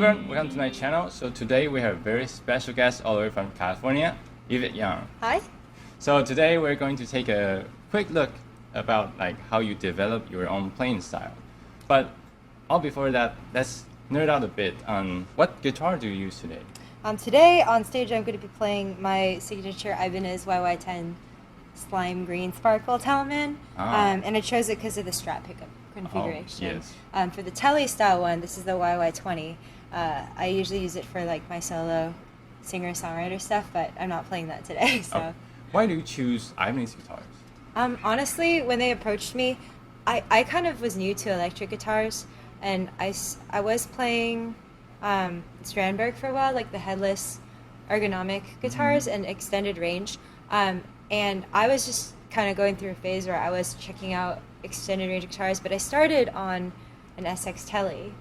everyone, welcome to my channel. So today we have a very special guest all the way from California, Yvette Young. Hi. So today we're going to take a quick look about how you develop your own playing style. But all before that, let's nerd out a bit on what guitar do you use today? Today on stage I'm going to be playing my signature Ibanez YY10 Slime Green Sparkle Talman. And I chose it because of the Strat pickup configuration. Yes. For the Tele style one, this is the YY20. I usually use it for my solo singer-songwriter stuff, but I'm not playing that today. So. Why do you choose Ibanez guitars? Honestly, when they approached me, I kind of was new to electric guitars, and I was playing Strandberg for a while, like the headless ergonomic guitars and extended range. And I was just kind of going through a phase where I was checking out extended range guitars, but I started on an SX Tele.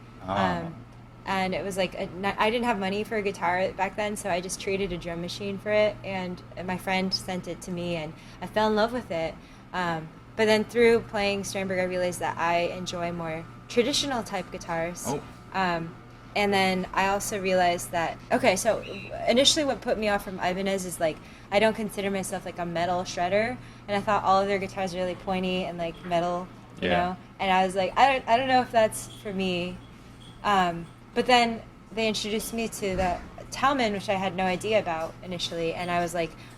And it was I didn't have money for a guitar back then, so I just traded a drum machine for it, and my friend sent it to me, and I fell in love with it. But then through playing Strandberg, I realized that I enjoy more traditional type guitars. And then I also realized that, so initially what put me off from Ibanez is I don't consider myself a metal shredder, and I thought all of their guitars are really pointy and metal, you know, and I was I don't know if that's for me. But then they introduced me to the Talman, which I had no idea about initially, and I was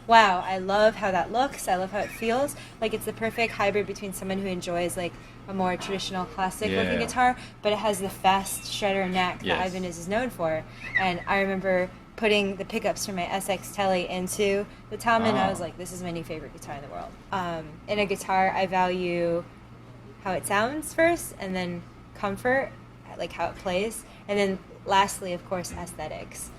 wow, I love how that looks, I love how it feels. It's the perfect hybrid between someone who enjoys a more traditional classic looking guitar, but it has the fast shredder neck that Ibanez is known for. And I remember putting the pickups from my SX Tele into the Talman, and I was this is my new favorite guitar in the world. In a guitar, I value how it sounds first, and then comfort, how it plays, and then lastly, of course, aesthetics.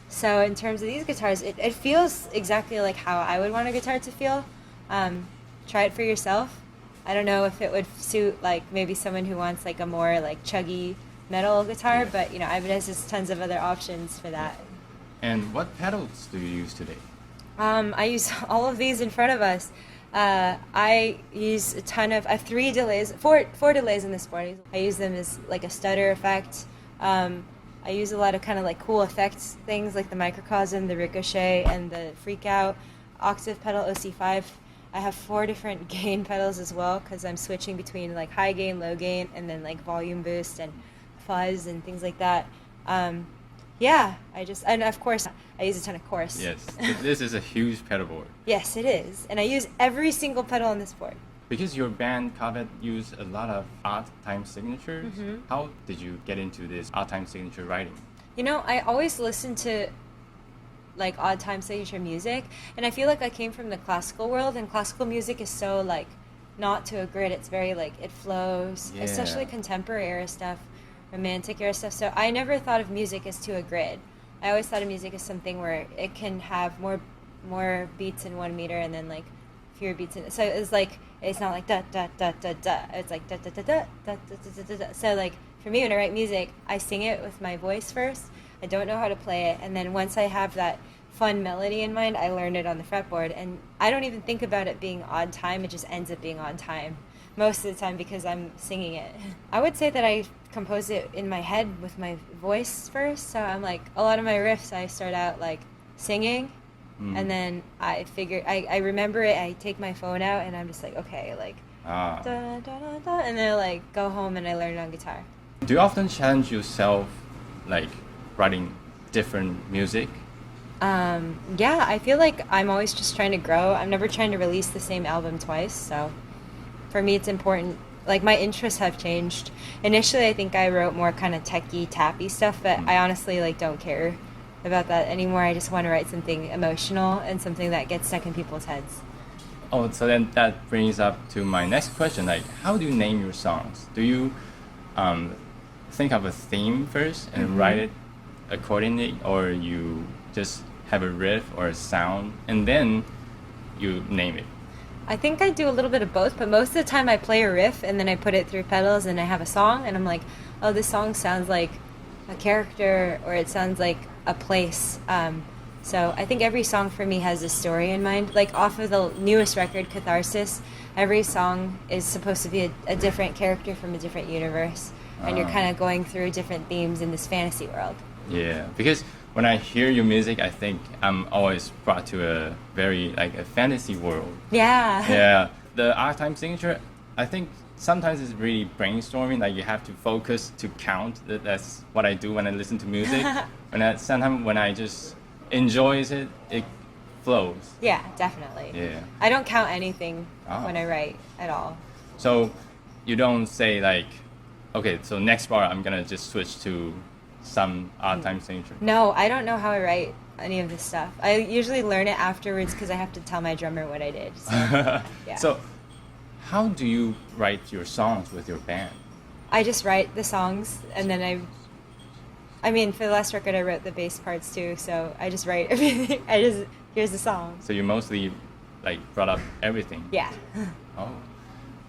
So in terms of these guitars, it feels exactly like how I would want a guitar to feel. Try it for yourself. I don't know if it would suit maybe someone who wants a more chuggy metal guitar, but Ibanez has tons of other options for that. And what pedals do you use today? I use all of these in front of us. I use a ton of, I have four delays in this board. I use them as a stutter effect. I use a lot of cool effects things like the microcosm, the ricochet, and the freak out. Octave pedal, OC5. I have 4 different gain pedals as well, because I'm switching between high gain, low gain, and then volume boost and fuzz and things like that. And of course I use a ton of chorus. Yes, this is a huge pedal board. Yes, it is, and I use every single pedal on this board. Because your band Covet used a lot of odd time signatures, how did you get into this odd time signature writing? I always listened to odd time signature music, and I feel I came from the classical world, and classical music is so not to a grid. It's very it flows, especially contemporary era stuff, romantic era stuff. So I never thought of music as to a grid. I always thought of music as something where it can have more beats in 1 meter, and then fewer beats in it. So it's it's not da da da da da. It's da da da da da da da da da. So for me, when I write music, I sing it with my voice first. I don't know how to play it, and then once I have that fun melody in mind, I learn it on the fretboard, and I don't even think about it being odd time. It just ends up being on time most of the time because I'm singing it. I would say that I compose it in my head with my voice first. So I'm a lot of my riffs, I start out singing. And then I remember it, I take my phone out, and I'm just okay, da, da, da, da, and then go home and I learn it on guitar. Do you often challenge yourself, writing different music? I feel I'm always just trying to grow. I'm never trying to release the same album twice, so for me it's important. My interests have changed. Initially, I think I wrote more techie, tappy stuff, but I honestly don't care about that anymore. I just want to write something emotional and something that gets stuck in people's heads. Oh, so then that brings up to my next question. How do you name your songs? Do you think of a theme first and write it accordingly, or you just have a riff or a sound and then you name it? I think I do a little bit of both, but most of the time I play a riff and then I put it through pedals and I have a song, and I'm oh, this song sounds like a character, or it sounds like a place. So I think every song for me has a story in mind. Off of the newest record, Catharsis, every song is supposed to be a different character from a different universe. and you're kind of going through different themes in this fantasy world. Yeah, because when I hear your music, I think I'm always brought to a very like a fantasy world. Yeah. Yeah, the archetype signature, I think sometimes it's really brainstorming. Like you have to focus to count. That's what I do when I listen to music. Sometimes when I just enjoy it, it flows. Yeah, definitely. Yeah. I don't count anything when I write at all. So you don't say like, okay, so next bar I'm gonna just switch to some odd-time signature. No, I don't know how I write any of this stuff. I usually learn it afterwards because I have to tell my drummer what I did. So, yeah. So how do you write your songs with your band? I just write the songs, and then I mean, for the last record I wrote the bass parts too, so I just write everything. Here's the song. So you mostly like brought up everything? Yeah. Oh.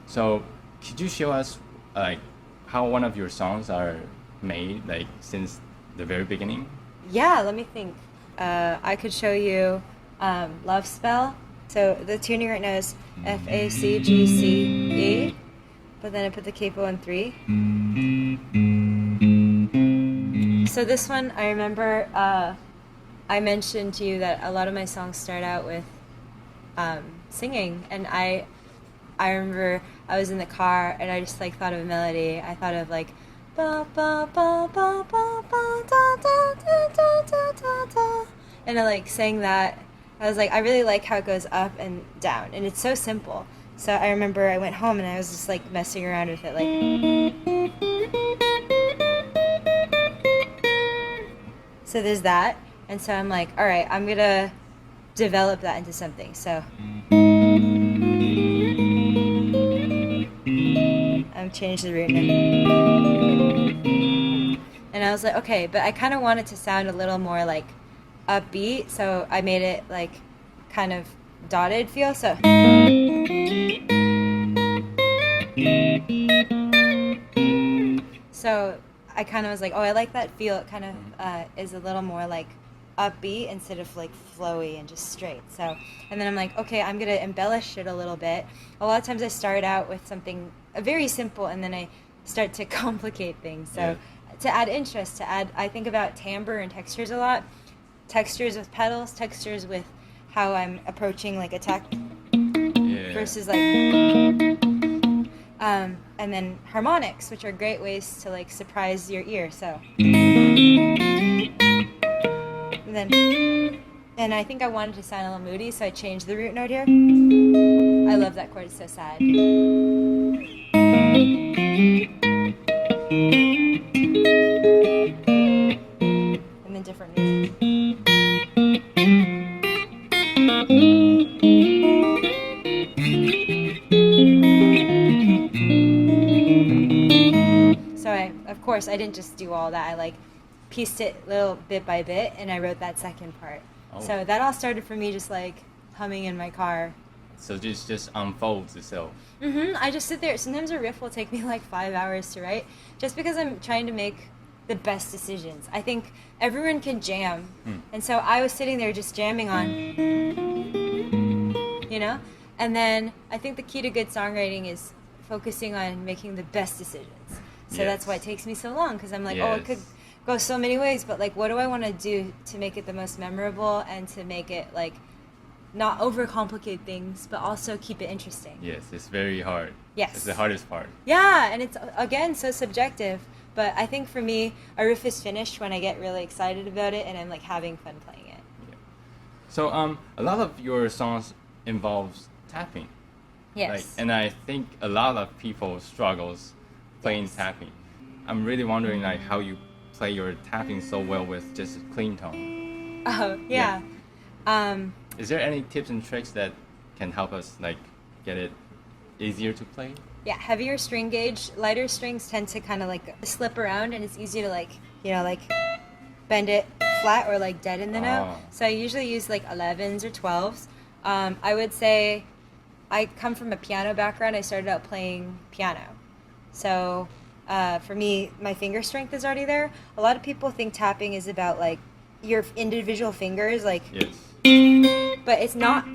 So could you show us like how one of your songs are made, like since the very beginning? Yeah, let me think. I could show you Love Spell. So the tuning right now is F, A, C, G, C, E, but then I put the capo in 3. So this one, I remember I mentioned to you that a lot of my songs start out with singing, and I remember I was in the car and I just like thought of a melody. I thought of like ba ba ba ba ba ba da da da da da da da, and I like sang that. I was like, I really like how it goes up and down, and it's so simple. So I remember I went home and I was just like messing around with it, like. So there's that, and so I'm like, all right, I'm gonna develop that into something. So I've changed the root now. And I was like, okay, but I kind of want it to sound a little more like upbeat, so I made it like kind of dotted feel. So I kind of was like, oh, I like that feel. It kind of is a little more like upbeat instead of like flowy and just straight. So, and then I'm like, okay, I'm gonna embellish it a little bit. A lot of times I start out with something very simple, and then I start to complicate things. So to add interest, I think about timbre and textures a lot. Textures with pedals, textures with how I'm approaching like attack versus like and then harmonics, which are great ways to like surprise your ear. So and I think I wanted to sound a little moody, so I changed the root note here. I love that chord, it's so sad. And then different notes. So of course, I didn't just do all that. I like pieced it little bit by bit, and I wrote that second part. Oh. So that all started for me just like humming in my car. So this just unfolds itself. I just sit there. Sometimes a riff will take me like 5 hours to write, just because I'm trying to make the best decisions. I think everyone can jam, and so I was sitting there just jamming on, you know? And then I think the key to good songwriting is focusing on making the best decisions. So that's why it takes me so long, because I'm like, oh, it could go so many ways, but like, what do I want to do to make it the most memorable and to make it like not overcomplicate things, but also keep it interesting? Yes, it's very hard. Yes. It's the hardest part. Yeah, and it's, again, so subjective. But I think for me, a riff is finished when I get really excited about it and I'm like having fun playing it. Yeah. So a lot of your songs involves tapping. Yes. Like, and I think a lot of people struggles playing tapping. I'm really wondering like how you play your tapping so well with just a clean tone. Oh, yeah. Is there any tips and tricks that can help us like get it easier to play? Yeah, heavier string gauge, lighter strings tend to kind of like slip around, and it's easy to like, you know, like bend it flat or like dead in the note. So I usually use like 11s or 12s. I would say I come from a piano background. I started out playing piano. So for me, my finger strength is already there. A lot of people think tapping is about like your individual fingers, like. Yes. But it's not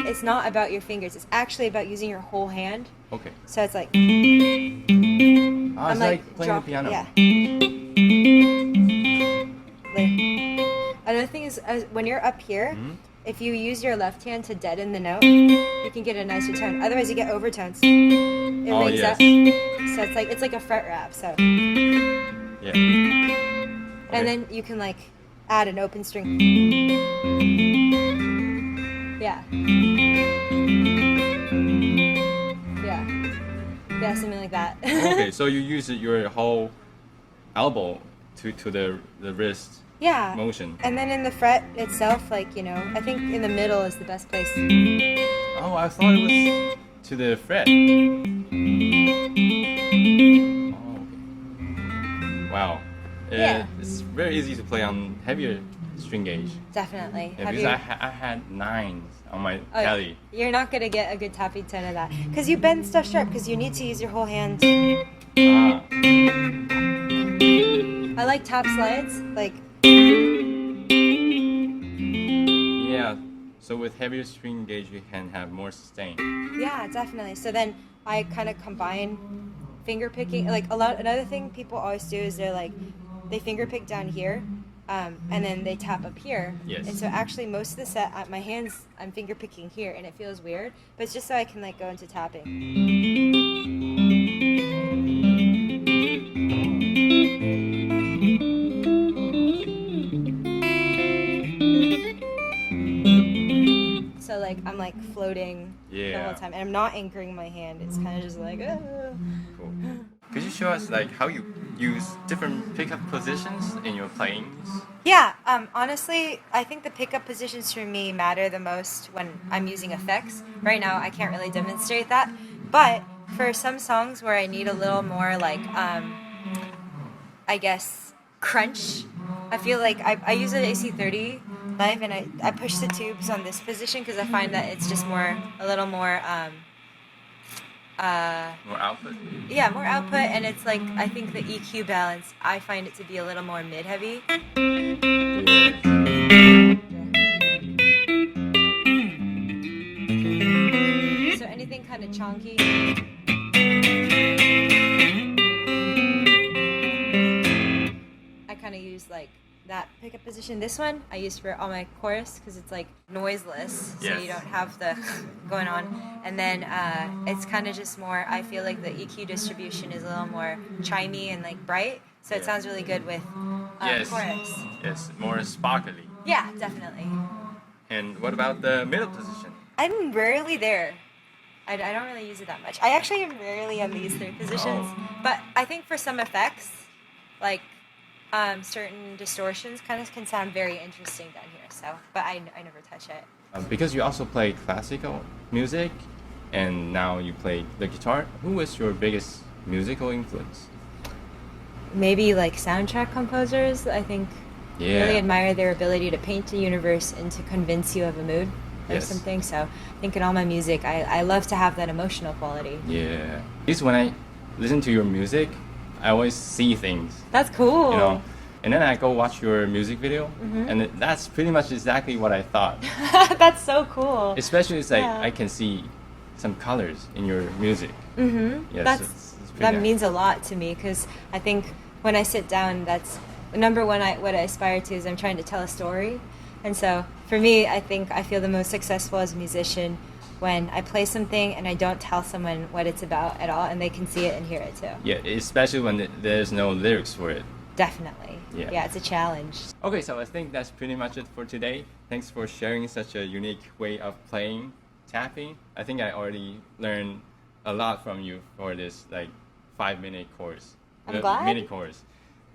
about your fingers. It's actually about using your whole hand. Okay. So it's like. Oh, it's like playing the piano. Yeah. Another thing is, when you're up here, if you use your left hand to deaden the note, you can get a nicer tone. Otherwise, you get overtones. It rings up. So it's like a fret rap. So. Yeah. Okay. And then you can like add an open string. Yeah. Yeah, something like that. Okay, so you use your whole elbow to the wrist motion. And then in the fret itself, like, you know, I think in the middle is the best place. Oh, I thought it was to the fret. Oh, okay. Wow. It's very easy to play on heavier string gauge. Definitely. Yeah, because I had 9s on my telly. You're not going to get a good tapping tone of that. Because you bend stuff sharp, because you need to use your whole hand. Ah. I like tap slides, like... Yeah, so with heavier string gauge you can have more sustain. Yeah, definitely. So then I kind of combine finger picking. Like another thing people always do is they finger pick down here, and then they tap up here. Yes. And so actually most of the set, my hands, I'm finger picking here, and it feels weird, but it's just so I can like go into tapping. So like I'm like floating the whole time, and I'm not anchoring my hand. It's kind of just like. Cool. Could you show us like how you use different pickup positions in your playings? Yeah. Honestly, I think the pickup positions for me matter the most when I'm using effects. Right now, I can't really demonstrate that, but for some songs where I need a little more like, I guess crunch. I feel like I use an AC30 live, and I push the tubes on this position because I find that it's just a little more more output? Yeah, more output, and it's like, I think the EQ balance, I find it to be a little more mid-heavy. So anything kind of chunky. I kind of use like that pickup position. This one I use for all my chorus because it's like noiseless, so you don't have the going on. And then it's kind of just more, I feel like the EQ distribution is a little more chimey and like bright, so it sounds really good with chorus. Yes, more sparkly. Yeah, definitely. And what about the middle position? I'm rarely there. I don't really use it that much. I actually am rarely on these three positions, but I think for some effects, like certain distortions kind of can sound very interesting down here. So, but I never touch it. Because you also play classical music, and now you play the guitar. Who was your biggest musical influence? Maybe like soundtrack composers. I think really admire their ability to paint a universe and to convince you of a mood or something. So I think in all my music, I love to have that emotional quality. Yeah. Because when I listen to your music, I always see things. That's cool. You know, and then I go watch your music video, and that's pretty much exactly what I thought. That's so cool. Especially it's like I can see some colors in your music. Yes, it's that means a lot to me, because I think when I sit down, that's number one. What I aspire to is I'm trying to tell a story, and so for me, I think I feel the most successful as a musician when I play something and I don't tell someone what it's about at all, and they can see it and hear it too. Yeah, especially when there's no lyrics for it. Definitely. Yeah, it's a challenge. Okay, so I think that's pretty much it for today. Thanks for sharing such a unique way of playing tapping. I think I already learned a lot from you for this like 5-minute course. I'm glad. Mini course.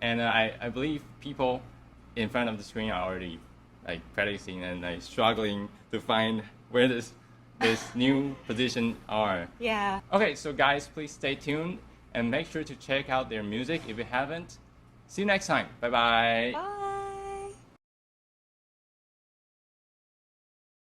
And I believe people in front of the screen are already like practicing and like struggling to find where this new position are. Yeah. Okay, so guys, please stay tuned and make sure to check out their music if you haven't. See you next time. Bye-bye. Bye.